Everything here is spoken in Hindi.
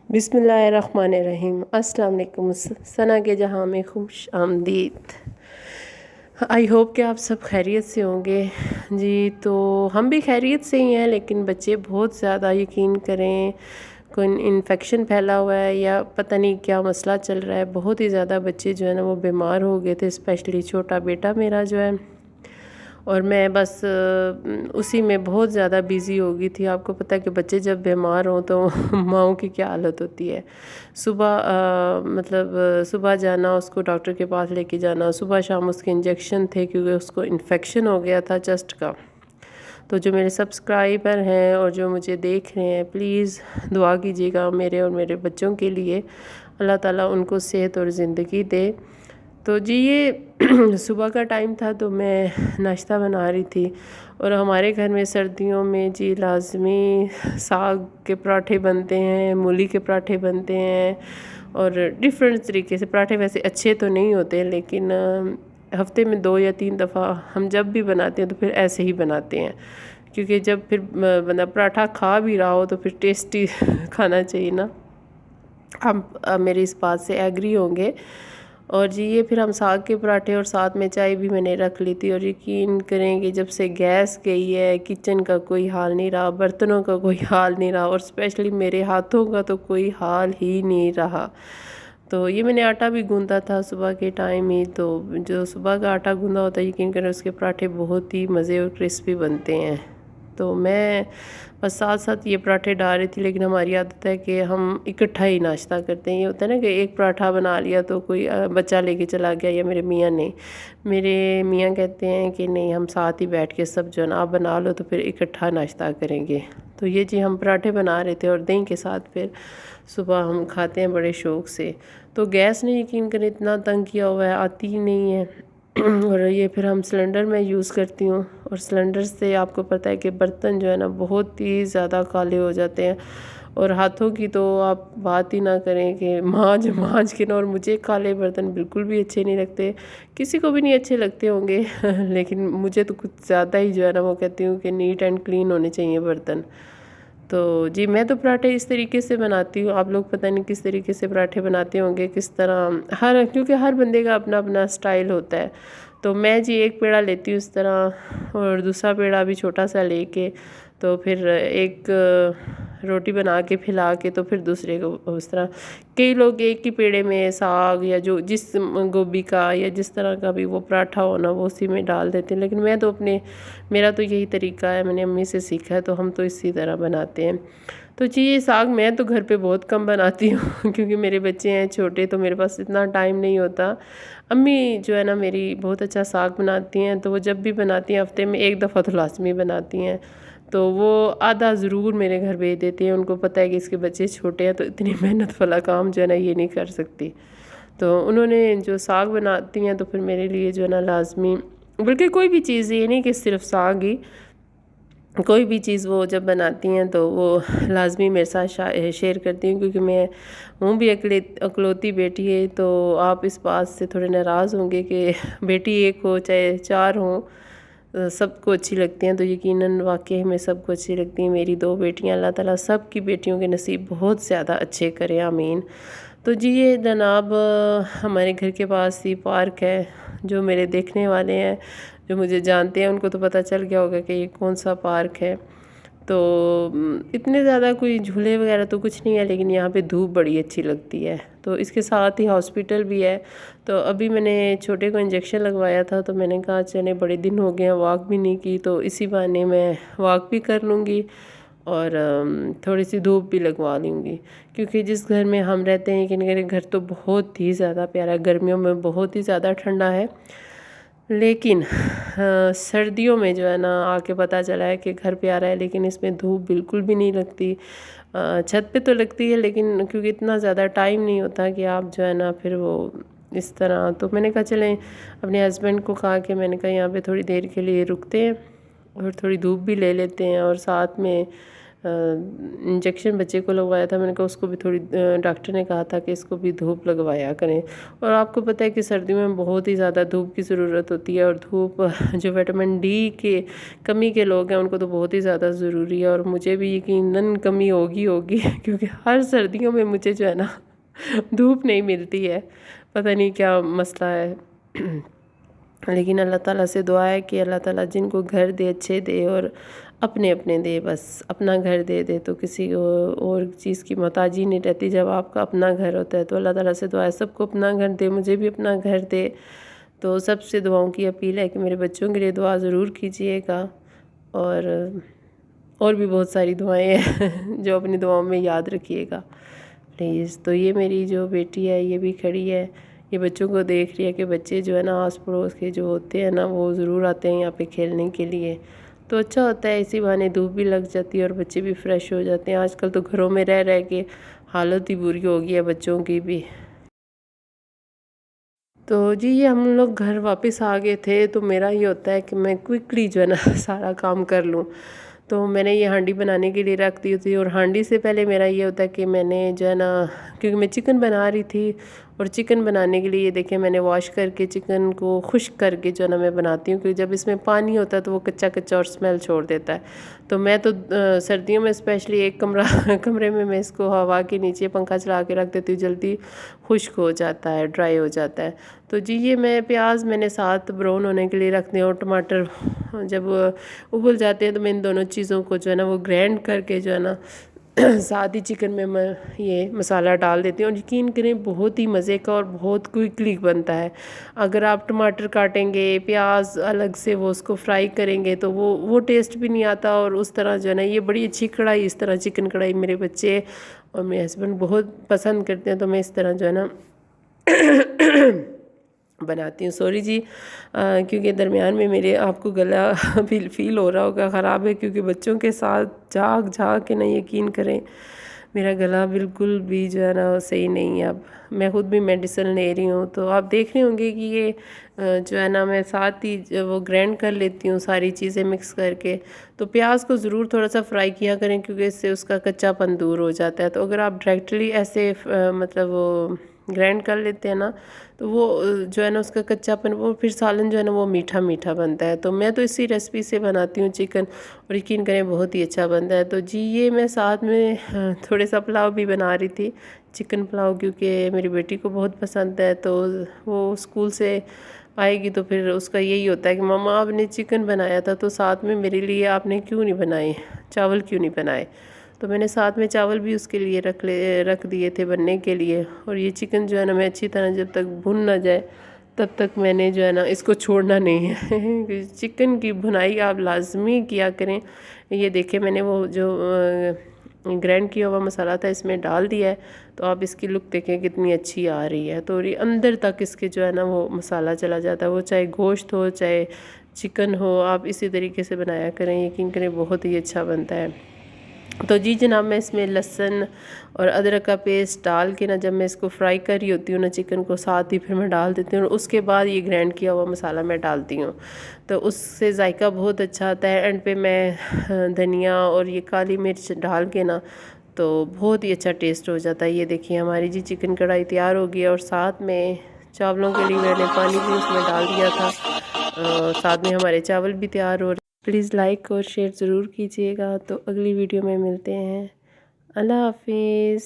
बिस्मिल्लाहिर्रहमानिर्रहीम। अस्सलाम वालेकुम। सना के जहाँ में खुश आमदीद। आई होप कि आप सब खैरियत से होंगे जी। तो हम भी खैरियत से ही हैं, लेकिन बच्चे बहुत ज़्यादा, यकीन करें, कोई इन्फेक्शन फैला हुआ है या पता नहीं क्या मसला चल रहा है। बहुत ही ज़्यादा बच्चे जो है ना वो बीमार हो गए थे, स्पेशली छोटा बेटा मेरा जो है। और मैं बस उसी में बहुत ज़्यादा बिज़ी हो गई थी। आपको पता है कि बच्चे जब बीमार हों तो माँओं की क्या हालत होती है। सुबह सुबह जाना, उसको डॉक्टर के पास लेके जाना, सुबह शाम उसके इंजेक्शन थे क्योंकि उसको इन्फेक्शन हो गया था चेस्ट का। तो जो मेरे सब्सक्राइबर हैं और जो मुझे देख रहे हैं, प्लीज़ दुआ कीजिएगा मेरे और मेरे बच्चों के लिए, अल्लाह ताला उनको सेहत और ज़िंदगी दे। तो जी ये सुबह का टाइम था, तो मैं नाश्ता बना रही थी। और हमारे घर में सर्दियों में जी लाज़मी साग के पराठे बनते हैं, मूली के पराठे बनते हैं और डिफरेंट तरीके से पराठे। वैसे अच्छे तो नहीं होते, लेकिन हफ्ते में 2 या 3 दफ़ा हम जब भी बनाते हैं तो फिर ऐसे ही बनाते हैं, क्योंकि जब फिर बंदा पराठा खा भी रहा हो तो फिर टेस्टी खाना चाहिए ना। आप मेरी इस बात से एग्री होंगे। और जी ये फिर हम साग के पराठे और साथ में चाय भी मैंने रख ली थी। और यकीन करें कि जब से गैस गई है, किचन का कोई हाल नहीं रहा, बर्तनों का कोई हाल नहीं रहा, और स्पेशली मेरे हाथों का तो कोई हाल ही नहीं रहा। तो ये मैंने आटा भी गूंदा था सुबह के टाइम ही। तो जो सुबह का आटा गूंदा होता है, यकीन करें उसके पराठे बहुत ही मज़े और क्रिस्पी बनते हैं। तो मैं बस साथ साथ ये पराठे डाल रही थी। लेकिन हमारी आदत है कि हम इकट्ठा ही नाश्ता करते हैं। ये होता है ना कि एक पराठा बना लिया तो कोई बच्चा लेके चला गया, या मेरे मियाँ नहीं, मेरे मियाँ कहते हैं कि नहीं, हम साथ ही बैठ के सब जो है ना आप बना लो तो फिर इकट्ठा नाश्ता करेंगे। तो ये जी हम पराठे बना रहे थे और दही के साथ फिर सुबह हम खाते हैं बड़े शौक़ से। तो गैस ने यकीन करें इतना तंग किया हुआ है, आती ही नहीं है। और ये फिर हम सिलेंडर में यूज़ करती हूँ। और सिलेंडर से आपको पता है कि बर्तन जो है ना बहुत ही ज़्यादा काले हो जाते हैं। और हाथों की तो आप बात ही ना करें कि मांज मांज के ना। और मुझे काले बर्तन बिल्कुल भी अच्छे नहीं लगते, किसी को भी नहीं अच्छे लगते होंगे लेकिन मुझे तो कुछ ज़्यादा ही जो है ना वो कहती हूँ कि नीट एंड क्लीन होने चाहिए बर्तन। तो जी मैं तो पराठे इस तरीके से बनाती हूँ। आप लोग पता नहीं किस तरीके से पराठे बनाते होंगे, किस तरह, क्योंकि हर बंदे का अपना अपना स्टाइल होता है। तो मैं जी एक पेड़ा लेती हूँ इस तरह, और दूसरा पेड़ा भी छोटा सा लेके तो फिर एक रोटी बना के फैला के तो फिर दूसरे को उस तरह। कई लोग एक ही पेड़े में साग या जो जिस गोभी का या जिस तरह का भी वो पराठा हो ना वो उसी में डाल देते हैं। लेकिन मैं तो मेरा तो यही तरीका है, मैंने अम्मी से सीखा है, तो हम तो इसी तरह बनाते हैं। तो जी ये साग मैं तो घर पे बहुत कम बनाती हूँ क्योंकि मेरे बच्चे हैं छोटे, तो मेरे पास इतना टाइम नहीं होता। अम्मी जो है ना मेरी बहुत अच्छा साग बनाती हैं, तो वो जब भी बनाती हैं हफ्ते में एक दफ़ा तो लाज़मी बनाती हैं। तो वो आधा ज़रूर मेरे घर भेज देती हैं। उनको पता है कि इसके बच्चे छोटे हैं तो इतनी मेहनत वाला काम जो है ना ये नहीं कर सकती। तो उन्होंने जो साग बनाती हैं तो फिर मेरे लिए जो है ना लाज़मी, बल्कि कोई भी चीज़, ये नहीं कि सिर्फ साग ही, कोई भी चीज़ वो जब बनाती हैं तो वो लाज़मी मेरे साथ शेयर करती हैं, क्योंकि मैं हूँ भी अकलौती बेटी है। तो आप इस बात से थोड़े नाराज़ होंगे कि बेटी एक हो चाहे 4 हों, सबको अच्छी लगती हैं। तो यकीनन वाकई में सबको अच्छी लगती हैं मेरी 2 बेटियां। अल्लाह ताला सब की बेटियों के नसीब बहुत ज़्यादा अच्छे करे, आमीन। तो जी ये जनाब हमारे घर के पास ही पार्क है। जो मेरे देखने वाले हैं, जो मुझे जानते हैं, उनको तो पता चल गया होगा कि ये कौन सा पार्क है। तो इतने ज़्यादा कोई झूले वगैरह तो कुछ नहीं है, लेकिन यहाँ पे धूप बड़ी अच्छी लगती है। तो इसके साथ ही हॉस्पिटल भी है। तो अभी मैंने छोटे को इंजेक्शन लगवाया था, तो मैंने कहा चले बड़े दिन हो गए हैं, वॉक भी नहीं की, तो इसी बहाने मैं वॉक भी कर लूँगी और थोड़ी सी धूप भी लगवा लूँगी। क्योंकि जिस घर में हम रहते हैं कि मेरे घर तो बहुत ही ज़्यादा प्यारा है, गर्मियों में बहुत ही ज़्यादा ठंडा है, लेकिन सर्दियों में जो है ना आके पता चला है कि घर प्यारा है, लेकिन इसमें धूप बिल्कुल भी नहीं लगती। छत पे तो लगती है, लेकिन क्योंकि इतना ज़्यादा टाइम नहीं होता कि आप जो है ना फिर वो इस तरह। तो मैंने कहा चलें, अपने हस्बैंड को कहा कि मैंने कहा यहाँ पे थोड़ी देर के लिए रुकते हैं और थोड़ी धूप भी ले लेते हैं, और साथ में इंजेक्शन बच्चे को लगवाया था। मैंने कहा उसको भी थोड़ी डॉक्टर ने कहा था कि इसको भी धूप लगवाया करें। और आपको पता है कि सर्दियों में बहुत ही ज़्यादा धूप की ज़रूरत होती है, और धूप जो विटामिन डी के कमी के लोग हैं उनको तो बहुत ही ज़्यादा ज़रूरी है, और मुझे भी यकीनन कमी होगी क्योंकि हर सर्दियों में मुझे जो है ना धूप नहीं मिलती है, पता नहीं क्या मसला है। लेकिन अल्लाह ताला से दुआ है कि अल्लाह ताला जिनको घर दे अच्छे दे और अपने अपने दे, बस अपना घर दे दे तो किसी और चीज़ की मोहताजी नहीं रहती। जब आपका अपना घर होता है तो अल्लाह ताला से दुआ है सबको अपना घर दे, मुझे भी अपना घर दे। तो सबसे दुआओं की अपील है कि मेरे बच्चों के लिए दुआ ज़रूर कीजिएगा, और भी बहुत सारी दुआएं हैं जो अपनी दुआओं में याद रखिएगा प्लीज़। तो ये मेरी जो बेटी है ये भी खड़ी है, ये बच्चों को देख रही है कि बच्चे जो है ना आस पड़ोस के जो होते हैं ना वो ज़रूर आते हैं यहाँ पे खेलने के लिए, तो अच्छा होता है, इसी बहाने धूप भी लग जाती है और बच्चे भी फ्रेश हो जाते हैं। आजकल तो घरों में रह रह के हालत ही बुरी हो गई है बच्चों की भी। तो जी ये हम लोग घर वापस आ गए थे, तो मेरा ये होता है कि मैं क्विकली जो है ना सारा काम कर लूँ। तो मैंने ये हांडी बनाने के लिए रख दी थी, और हांडी से पहले मेरा ये होता है कि मैंने जो है ना, क्योंकि मैं चिकन बना रही थी, और चिकन बनाने के लिए ये देखिए मैंने वॉश करके चिकन को खुश्क करके जो है ना मैं बनाती हूँ, क्योंकि जब इसमें पानी होता है तो वो कच्चा कच्चा और स्मेल छोड़ देता है। तो मैं तो सर्दियों में स्पेशली एक कमरे में मैं इसको हवा के नीचे पंखा चला के रख देती हूँ, जल्दी खुश्क हो जाता है, ड्राई हो जाता है। तो जी ये मैं प्याज मैंने साथ ब्राउन होने के लिए रख दिया, और टमाटर जब उबल जाते हैं तो मैं इन दोनों चीज़ों को जो है ना वो ग्राइंड करके जो है ना साथ ही चिकन में मैं ये मसाला डाल देती हूँ, और यकीन करें बहुत ही मज़े का और बहुत क्विकली बनता है। अगर आप टमाटर काटेंगे, प्याज अलग से वो उसको फ्राई करेंगे तो वो टेस्ट भी नहीं आता। और उस तरह जो है ना ये बड़ी अच्छी कढ़ाई, इस तरह चिकन कढ़ाई मेरे बच्चे और मेरे हस्बैंड बहुत पसंद करते हैं, तो मैं इस तरह जो है ना बनाती हूँ। सॉरी जी क्योंकि दरमियान में मेरे आपको गला फील हो रहा होगा ख़राब है, क्योंकि बच्चों के साथ जाग के ना यकीन करें मेरा गला बिल्कुल भी जो है ना सही नहीं है। अब मैं ख़ुद भी मेडिसिन ले रही हूँ, तो आप देख रहे होंगे कि ये जो है ना मैं साथ ही वो ग्राइंड कर लेती हूँ सारी चीज़ें मिक्स करके। तो प्याज को ज़रूर थोड़ा सा फ्राई किया करें, क्योंकि इससे उसका कच्चापन दूर हो जाता है। तो अगर आप डायरेक्टली ऐसे मतलब वो ग्राइंड कर लेते हैं ना, तो वो जो है ना उसका कच्चापन, वो फिर सालन जो है ना वो मीठा मीठा बनता है। तो मैं तो इसी रेसिपी से बनाती हूँ चिकन, और यकीन करें बहुत ही अच्छा बनता है। तो जी ये मैं साथ में थोड़े सा पुलाव भी बना रही थी, चिकन पुलाव, क्योंकि मेरी बेटी को बहुत पसंद है। तो वो स्कूल से आएगी तो फिर उसका यही होता है कि मम्मा आपने चिकन बनाया था तो साथ में मेरे लिए आपने क्यों नहीं बनाए, चावल क्यों नहीं बनाए। तो मैंने साथ में चावल भी उसके लिए रख दिए थे बनने के लिए। और ये चिकन जो है ना मैं अच्छी तरह जब तक भुन ना जाए तब तक मैंने जो है ना इसको छोड़ना नहीं है चिकन की भुनाई आप लाजमी किया करें। ये देखें मैंने वो जो ग्राइंड किया हुआ मसाला था इसमें डाल दिया है, तो आप इसकी लुक देखें कितनी अच्छी आ रही है। तो ये अंदर तक इसके जो है ना वो मसाला चला जाता है, वो चाहे गोश्त हो चाहे चिकन हो, आप इसी तरीके से बनाया करें, यकीन करें बहुत ही अच्छा बनता है। तो जी जनाब मैं इसमें लहसुन और अदरक का पेस्ट डाल के ना, जब मैं इसको फ्राई कर रही होती हूँ ना चिकन को, साथ ही फिर मैं डाल देती हूँ, और उसके बाद ये ग्राइंड किया हुआ मसाला मैं डालती हूँ, तो उससे जायका बहुत अच्छा आता है। एंड पे मैं धनिया और ये काली मिर्च डाल के ना, तो बहुत ही अच्छा टेस्ट हो जाता है। ये देखिए हमारी जी चिकन कढ़ाई तैयार हो गई है, और साथ में चावलों के लिए मैंने पानी भी उसमें डाल दिया था, साथ में हमारे चावल भी तैयार हो रहे। प्लीज़ लाइक और शेयर ज़रूर कीजिएगा। तो अगली वीडियो में मिलते हैं। अल्लाह हाफिज़।